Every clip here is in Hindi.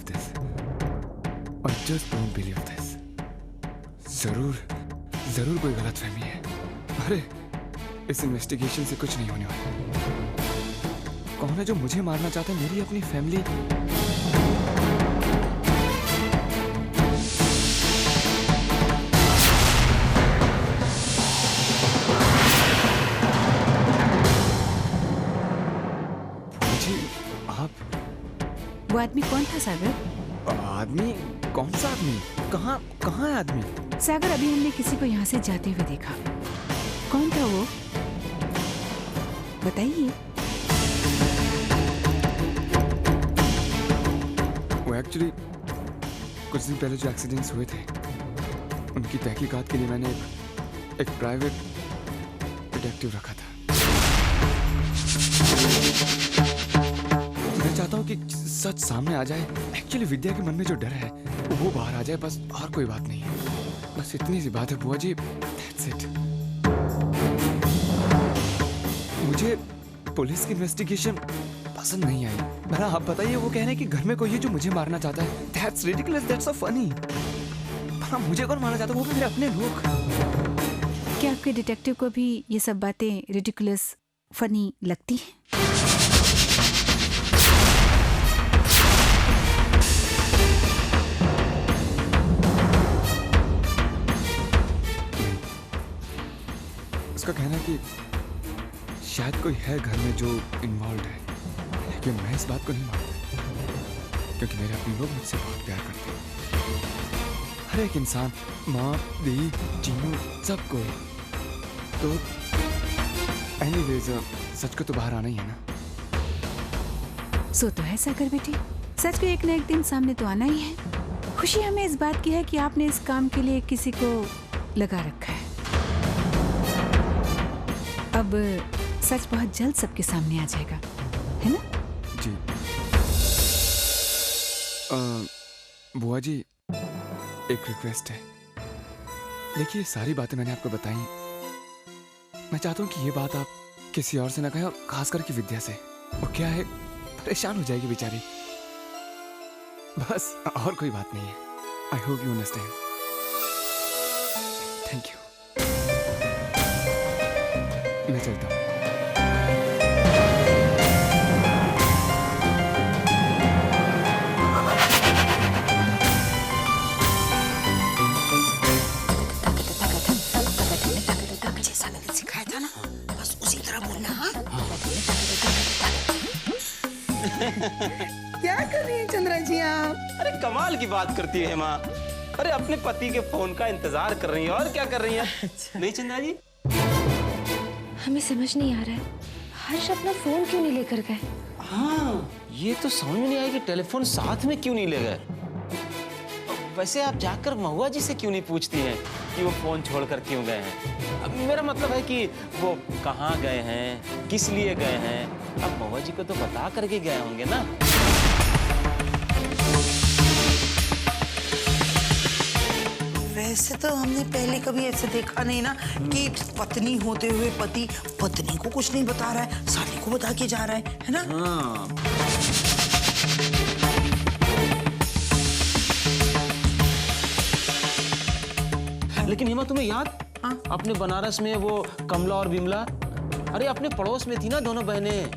this. I just don't believe this. जरूर कोई गलतफहमी है। अरे इस इन्वेस्टिगेशन से कुछ नहीं होने वाला। कौन है जो मुझे मारना चाहता है? मेरी अपनी फैमिली। वो आदमी कौन था सागर? आदमी? कौन सा आदमी? कहाँ है आदमी? सागर, अभी हमने किसी को यहाँ से जाते हुए देखा। कौन था वो? बताइए। वो एक्चुअली कुछ दिन पहले जो एक्सीडेंट्स हुए थे उनकी तहकीकात के लिए मैंने एक प्राइवेट डिटेक्टिव रखा था। मैं चाहता हूँ कि सच सामने आ जाए। एक्चुअली विद्या के मन में जो डर है वो बाहर आ जाए, बस और कोई बात नहीं है। बस इतनी सी बात है बुआ जी, that's it। मुझे पुलिस की इन्वेस्टिगेशन पसंद नहीं आई। मेरा आप बताइए, वो कह रहे हैं कि घर में कोई है जो मुझे मारना चाहता है। That's ridiculous, that's so funny। पर मुझे कौन मारना चाहता है? वो भी मेरे अपने लोग। क्या आपके डिटेक्टिव को भी ये सब बातें रिडिकुलस, फनी लगती हैं? उसका कहना है कि शायद कोई है घर में जो इन्वॉल्व है, लेकिन मैं इस बात को नहीं मानता क्योंकि मेरे अपने लोग मुझसे बहुत प्यार करते हैं। हर एक इंसान, माँ, दी, चीनू, सब कोई। तो एनीवेज, सच को तो बाहर आना ही है ना। सो तो है सागर बेटी, सच को एक न एक दिन सामने तो आना ही है। खुशी हमें इस बात की है कि आपने इस काम के लिए किसी को लगा रखा है। अब सच बहुत जल्द सबके सामने आ जाएगा, है ना? जी। बुआ जी, एक रिक्वेस्ट है। देखिए, सारी बातें मैंने आपको बताई। मैं चाहता हूँ कि ये बात आप किसी और से ना कहें, और खास करके विद्या से। वो क्या है, परेशान हो जाएगी बेचारी। बस, और कोई बात नहीं है। I hope you understand. Thank you. मैं चलता हूँ। जैसा मैंने सिखाया था ना, बस उसी तरह बोलना। हाँ? क्या कर रही हैं चंद्रा जी आप? अरे कमाल की बात करती है माँ। अरे अपने पति के फोन का इंतजार कर रही है। और क्या कर रही है? नहीं चंद्रा जी, हमें समझ नहीं आ रहा है, हर्ष अपना फोन क्यों नहीं लेकर गए? हाँ, ये तो समझ में नहीं आया कि टेलीफोन साथ में क्यों नहीं ले गए। वैसे आप जाकर महुआ जी से क्यों नहीं पूछती हैं कि वो फोन छोड़कर क्यों गए हैं? अब मेरा मतलब है कि वो कहाँ गए हैं, किस लिए गए हैं। अब महुआ जी को तो बता करके गए होंगे ना। वैसे तो हमने पहले कभी ऐसे देखा नहीं ना कि पत्नी होते हुए पति पत्नी को कुछ नहीं बता रहा है, साली को बता के जा रहा है ना? हाँ। लेकिन हेमा, तुम्हें याद? हाँ? अपने बनारस में वो कमला और विमला, अरे अपने पड़ोस में थी ना दोनों बहनें।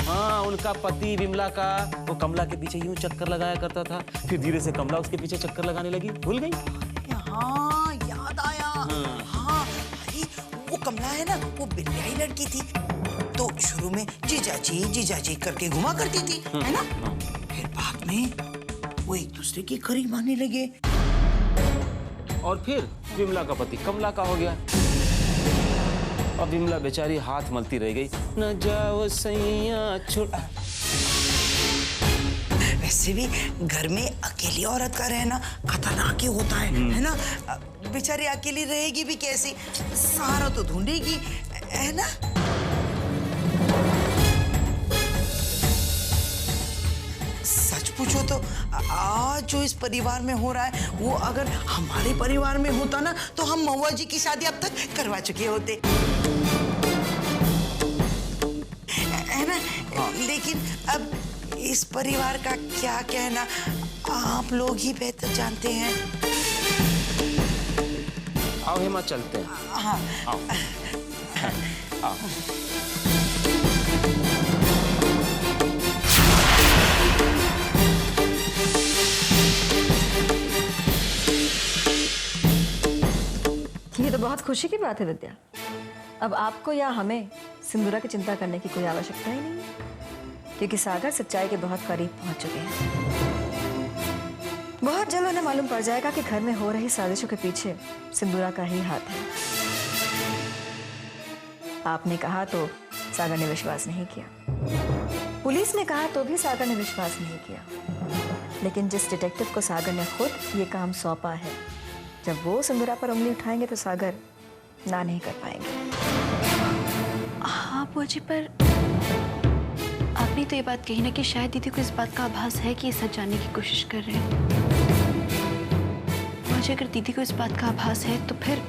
हाँ, उनका पति विमला का वो कमला के पीछे यूं चक्कर लगाया करता था, फिर धीरे से कमला उसके पीछे चक्कर लगाने लगी। भूल गई? हाँ, याद आया। हाँ, अरे वो कमला है ना, वो बिल्लियाई लड़की थी, तो शुरू में जीजाजी करके घुमा करती थी, है ना? फिर बाद में वो एक दूसरे के करीब आने लगे। और फिर विमला का पति कमला का हो गया। अब विमला बेचारी हाथ मलती रह गई, न जाओ सैया छोड़। वैसे भी घर में अकेली औरत का रहना खतरनाक ही होता है ना? बेचारी अकेली रहेगी भी कैसी? सहारा तो ढूंढेगी, है ना? सच पूछो तो आज जो इस परिवार में हो रहा है वो अगर हमारे परिवार में होता ना तो हम महुआ जी की शादी अब तक करवा चुके होते, है ना? लेकिन अब इस परिवार का क्या कहना आप लोग ही बेहतर जानते हैं। आओ हेमा, चलते हैं। हाँ आओ। आओ। ये तो बहुत खुशी की बात है विद्या। अब आपको या हमें सिंदूरा की चिंता करने की कोई आवश्यकता ही नहीं है, क्योंकि सागर सच्चाई के बहुत करीब पहुंच चुके हैं। बहुत जल्द उन्हें मालूम पड़ जाएगा कि घर में हो रही साजिशों के पीछे सिंदूरा का ही हाथ है। आपने कहा तो सागर ने विश्वास नहीं किया, पुलिस ने कहा तो भी सागर ने विश्वास नहीं किया, लेकिन जिस डिटेक्टिव को सागर ने खुद ये काम सौंपा है, जब वो सिंदूरा पर उंगली उठाएंगे तो सागर ना नहीं कर पाएंगे। हाँ बुआ जी, पर आपने तो ये बात कही ना कि शायद दीदी को इस बात का आभास है कि ये सच जानने की कोशिश कर रहे हैं। मुझे अगर दीदी को इस बात का आभास है तो फिर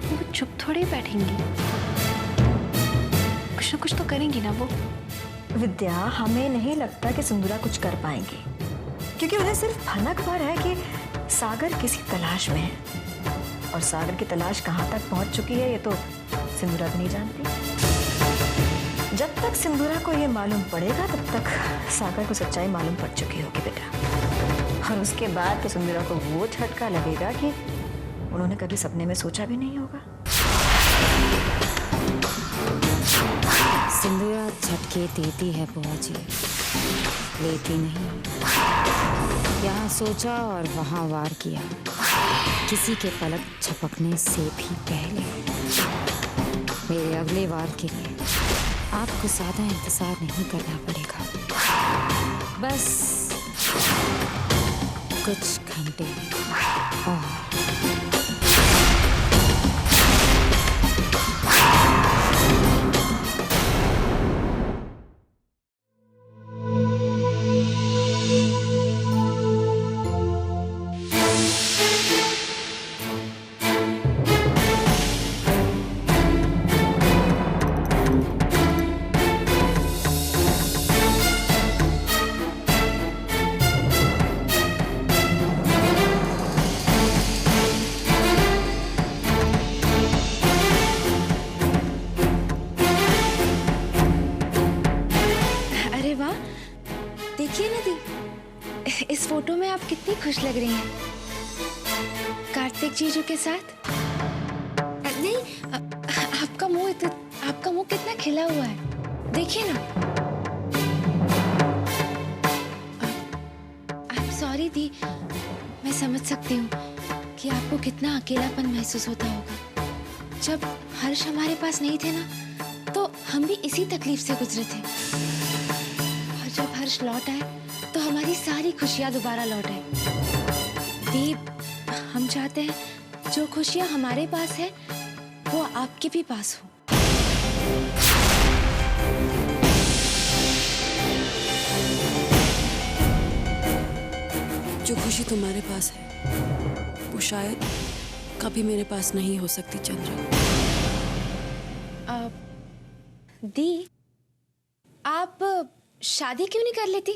वो चुप थोड़े ही बैठेंगी, कुछ ना कुछ तो करेंगी ना वो। विद्या, हमें नहीं लगता कि सिंदूरा कुछ कर पाएंगे, क्योंकि उन्हें सिर्फ भनक भर है कि सागर किसी तलाश में है, और सागर की तलाश कहाँ तक पहुंच चुकी है ये तो सिंदूरा भी नहीं जानती। जब तक सिंदूरा को ये मालूम पड़ेगा तब तक सागर को सच्चाई मालूम पड़ चुकी होगी बेटा, और उसके बाद तो सिंदूरा को वो झटका लगेगा कि उन्होंने कभी सपने में सोचा भी नहीं होगा। सिंदूरा झटके देती है बुआ जी, लेती नहीं। यहाँ सोचा और वहाँ वार किया, किसी के पलक झपकने से भी पहले। मेरे अगले वार के लिए आपको ज्यादा इंतजार नहीं करना पड़ेगा, बस कुछ घंटे और। देखिए ना दी, इस फोटो में आप कितनी खुश लग रही हैं कार्तिक जीजू के साथ। नहीं, आपका मुंह कितना खिला हुआ है, देखिए ना। आई एम सॉरी दी, मैं समझ सकती हूँ कि आपको कितना अकेलापन महसूस होता होगा। जब हर्ष हमारे पास नहीं थे ना, तो हम भी इसी तकलीफ से गुजरे थे, और जब हर्ष लौट आए तो हमारी सारी खुशियाँ दोबारा लौट आए। दीप, हम चाहते हैं जो खुशियाँ हमारे पास है वो आपके भी पास हो। जो खुशी तुम्हारे पास है वो शायद कभी मेरे पास नहीं हो सकती चंद्रा। दी, आप शादी क्यों नहीं कर लेती?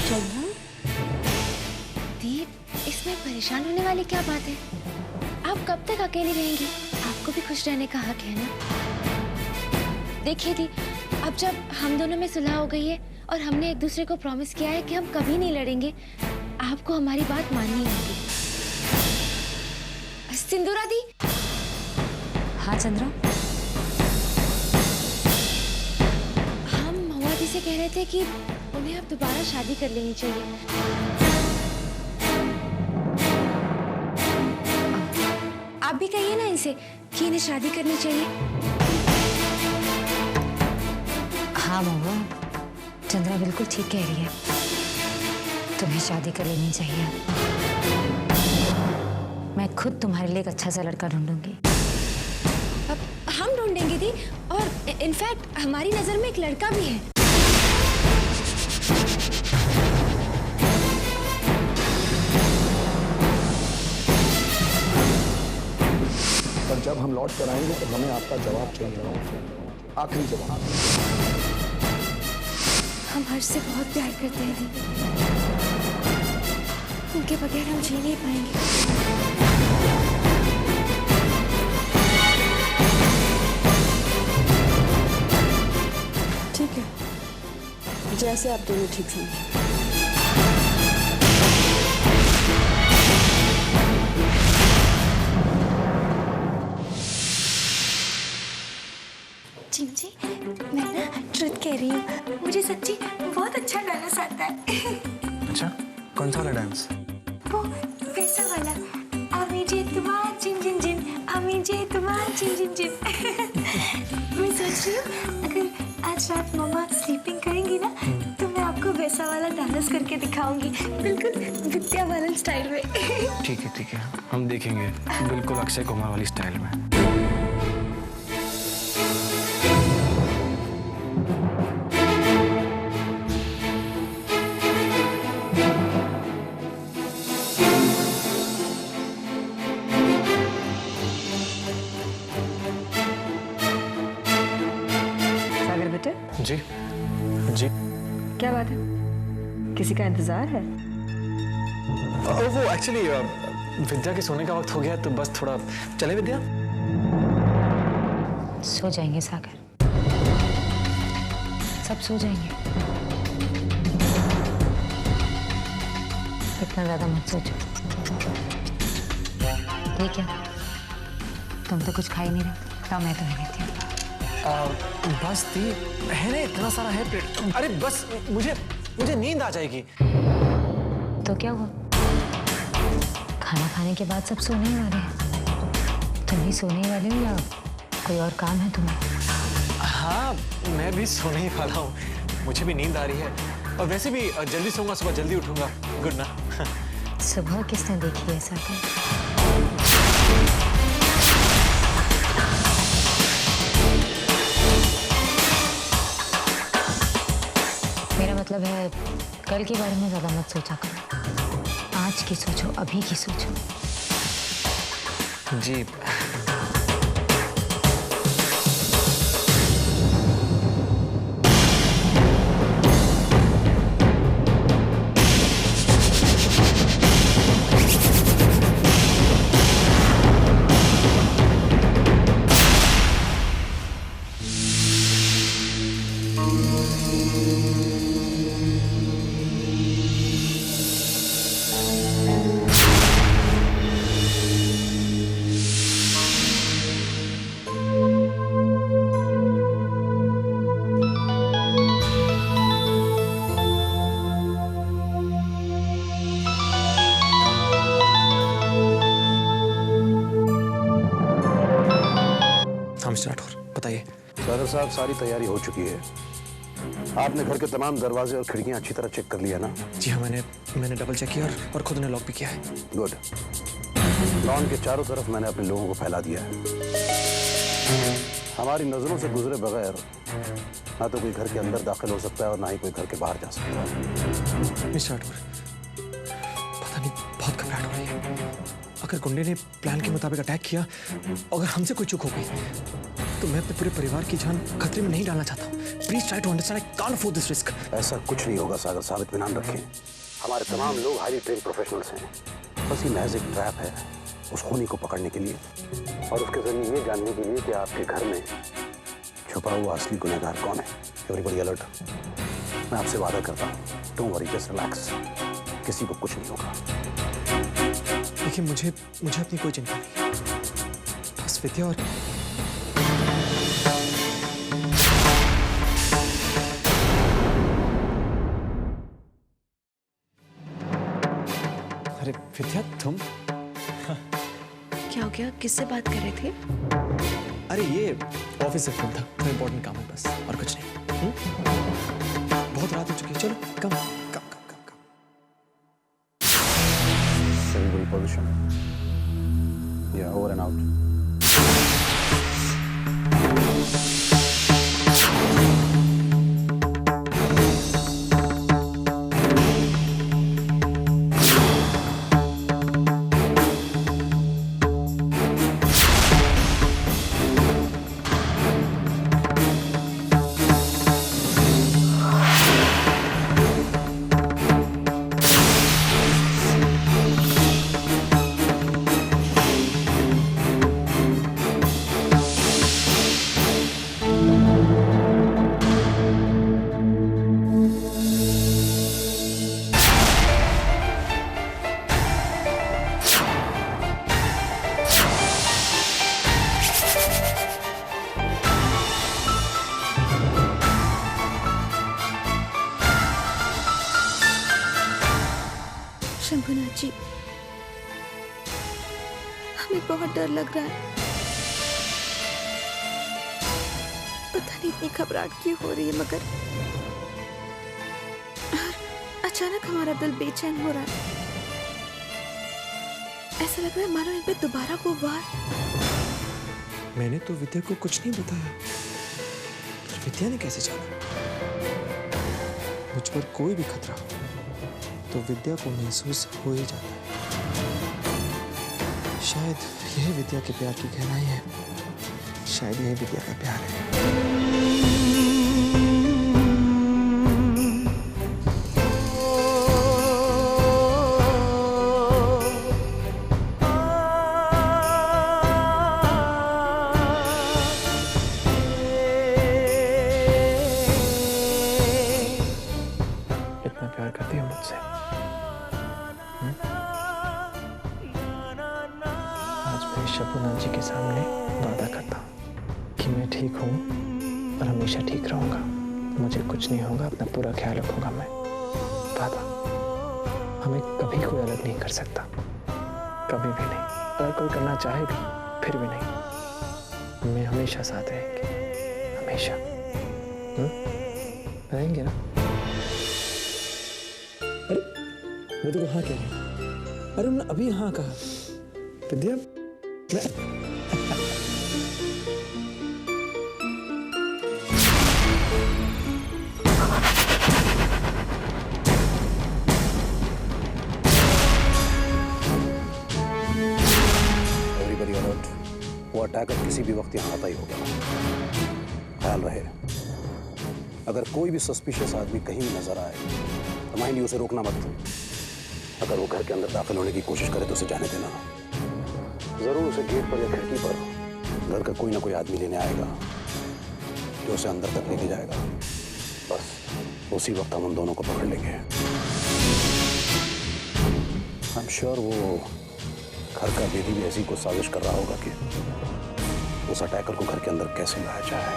चंद्रा, दी, इसमें परेशान होने वाली क्या बात है? आप कब तक अकेली रहेंगी? आपको भी खुश रहने का हक है ना। देखिए दी, अब जब हम दोनों में सुलह हो गई है और हमने एक दूसरे को प्रॉमिस किया है कि हम कभी नहीं लड़ेंगे, आपको हमारी बात माननी होगी। सिंदूरा दी। हाँ चंद्रा, हम महुआ दी से कह रहे थे कि उन्हें अब दोबारा शादी कर लेनी चाहिए। आप भी कहिए ना इनसे कि इन्हें शादी करनी चाहिए। हाँ महुआ, चंद्रा बिल्कुल ठीक कह रही है, तुम्हें शादी कर लेनी चाहिए। मैं खुद तुम्हारे लिए एक अच्छा सा लड़का ढूंढूंगी। अब हम ढूंढेंगे दी, और इनफैक्ट हमारी नजर में एक लड़का भी है। पर जब हम लौट कर आएंगे तो हमें आपका जवाब चाहिए, आखिरी जवाब। हम हर्ष से बहुत प्यार करते हैं दीदी। उनके बगैर हम जी नहीं पाएंगे। ठीक है, जैसे आप दोनों ठीक समझे। चिंची, मैं ना ट्रुथ कह रही हूँ, मुझे सच्ची बहुत अच्छा डांस आता है। अच्छा, कौन सा वाला डांस? वो वैसा वाला, अमी जे तुम्हार चिन चिन चिन, अमी जे तुम्हार चिन चिन चिन। मैं सोच रही हूँ अगर आज रात मम्मा स्लीपिंग करेंगी ना तो मैं आपको वैसा वाला डांस करके दिखाऊंगी, बिल्कुल विद्या बालन स्टाइल में। ठीक है, हम देखेंगे, बिल्कुल अक्षय कुमार वाली स्टाइल में। जी जी, क्या बात है, किसी का इंतजार है? वो एक्चुअली विद्या के सोने का वक्त हो गया तो बस थोड़ा चले विद्या। सो जाएंगे सागर, सब सो जाएंगे। इतना ज्यादा मत सोचो। ठीक है, तुम तो कुछ खा ही नहीं रहे, तो मैं तुम्हें देती हूँ। बस दी है ना, इतना सारा है प्लेट। अरे बस मुझे नींद आ जाएगी। तो क्या हुआ, खाना खाने के बाद सब सोने ही वाले हैं। तुम भी सोने ही वाले हो या कोई और काम है तुम्हें? हाँ, मैं भी सोने ही वाला हूँ, मुझे भी नींद आ रही है। और वैसे भी जल्दी सोऊंगा, सुबह जल्दी उठूंगा। गुड ना। सुबह किसने देखी है सागर? मेरा मतलब है कल के बारे में ज्यादा मत सोचा करो, आज की सोचो, अभी की सोचो। जी बताइए। सागर साहब, सारी तैयारी हो चुकी है। आपने घर के तमाम दरवाजे और खिड़कियां अच्छी तरह चेक कर लिया ना? जी हाँ, मैंने डबल चेक किया और खुद ने लॉक भी किया है। गुड। लॉन के चारों तरफ मैंने अपने लोगों को फैला दिया है। हमारी नजरों से गुजरे बगैर ना तो कोई घर के अंदर दाखिल हो सकता है और ना ही कोई घर के बाहर जा सकता है। मिस्टर राठौर, पता नहीं, बहुत घबराहट हो रही है। अगर गुंडे ने प्लान के मुताबिक अटैक किया, अगर हमसे कोई चूक हो गई तो मैं अपने पूरे परिवार की जान खतरे में नहीं डालना चाहता हूँ। Please try to understand, I can't afford this risk. ऐसा कुछ नहीं होगा सागर साहब, इत्मीनान रखें। हमारे तमाम लोग हाईली ट्रेन प्रोफेशनल्स हैं। बस ये महज एक ट्रैप है उस खूनी को पकड़ने के लिए और उसके जरिए ये जानने के लिए कि आपके घर में छुपा हुआ असली गुनहगार कौन है। Everybody alert. मैं आपसे वादा करता हूँ, डोंट वरी, जस्ट रिलैक्स, किसी को कुछ नहीं होगा। देखिए, मुझे अपनी कोई चिंता नहीं, बस विद्या और अरे विद्या, तुम? क्या हो गया, किससे बात कर रहे थे? अरे ये ऑफिस से फोन था, कोई इंपॉर्टेंट काम है बस, और कुछ नहीं। बहुत रात हो चुकी है, चलो कम। Everybody position. Yeah, over and out. जी, हमें बहुत डर लग रहा है। पता नहीं इतनी घबराहट क्यों हो रही है, मगर अचानक हमारा दिल बेचैन हो रहा है। ऐसा लग रहा है मानो इन पे दोबारा को वार। मैंने तो विद्या को कुछ नहीं बताया, पर विद्या ने कैसे जाना? मुझ पर कोई भी खतरा हो तो विद्या को महसूस हो ही जाता है। शायद यह विद्या के प्यार की गहराई है, शायद यह विद्या का प्यार है। इतना प्यार करती हो मुझसे? आज मैं शकुना जी के सामने वादा करता हूँ कि मैं ठीक हूँ और हमेशा ठीक रहूंगा। मुझे कुछ नहीं होगा, अपना पूरा ख्याल रखूंगा मैं। वादा। हमें कभी कोई अलग नहीं कर सकता, कभी भी नहीं। अगर कोई करना चाहे भी, फिर भी नहीं। मैं हमेशा साथ रहेंगे, हमेशा। रहेंगे ना? अरे मैं तो हाँ कह रही। अरे उन्होंने अभी हाँ कहा। विद्या मैं एवरीबॉडी अलर्ट। वो अटैकर किसी भी वक्त यहाँ आता ही होगा। ख्याल रहे, अगर कोई भी सस्पिशियस आदमी कहीं भी नजर आए तो माइंड यू उसे रोकना मत। अगर वो घर के अंदर दाखिल होने की कोशिश करे तो उसे जाने देना। जरूर उसे गेट पर या खिड़की पर घर का कोई ना कोई आदमी लेने आएगा जो उसे अंदर तक लेके जाएगा। बस उसी वक्त हम उन दोनों को पकड़ लेंगे। आई एम श्योर वो घर का बेदी भी ऐसी को साजिश कर रहा होगा कि उस अटैकर को घर के अंदर कैसे लाया जाए।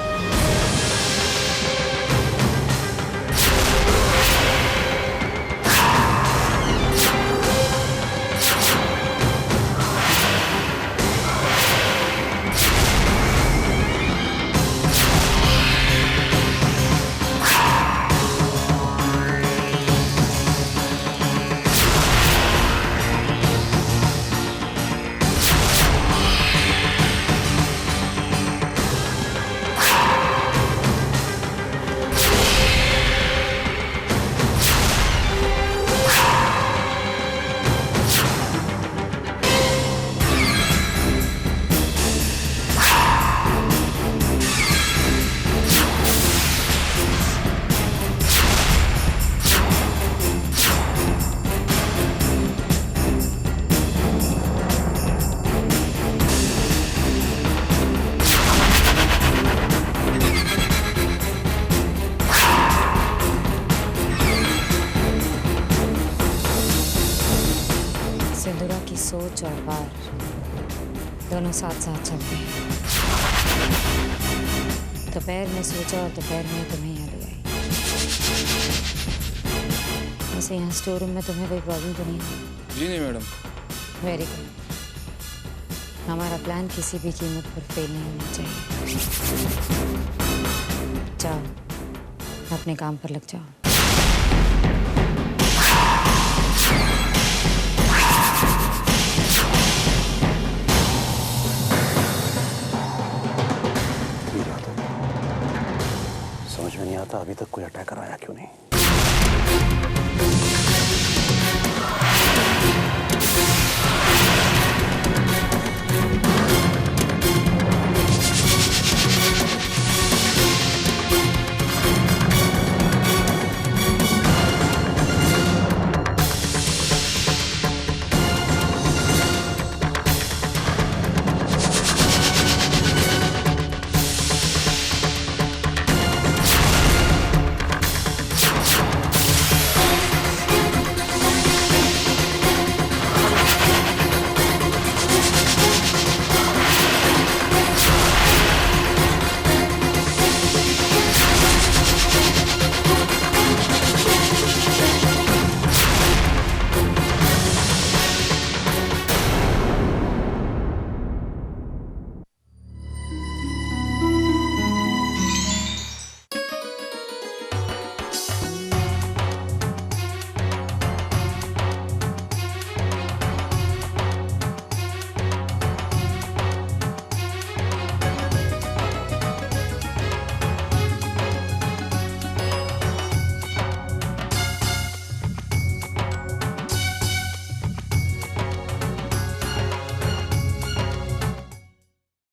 सिंदूरा की सोच और वार दोनों साथ साथ चलते हैं। दोपहर में सोचा और दोपहर में तुम्हें यहाँ ले आई। वैसे यहाँ स्टोर रूम में तुम्हें कोई प्रॉब्लम तो नहीं है? जी नहीं मैडम। Very good. हमारा प्लान किसी भी कीमत पर फेल नहीं होना चाहिए। जाओ अपने काम पर लग जाओ। समझ में नहीं आता अभी तक कोई अटैकर आया क्यों नहीं।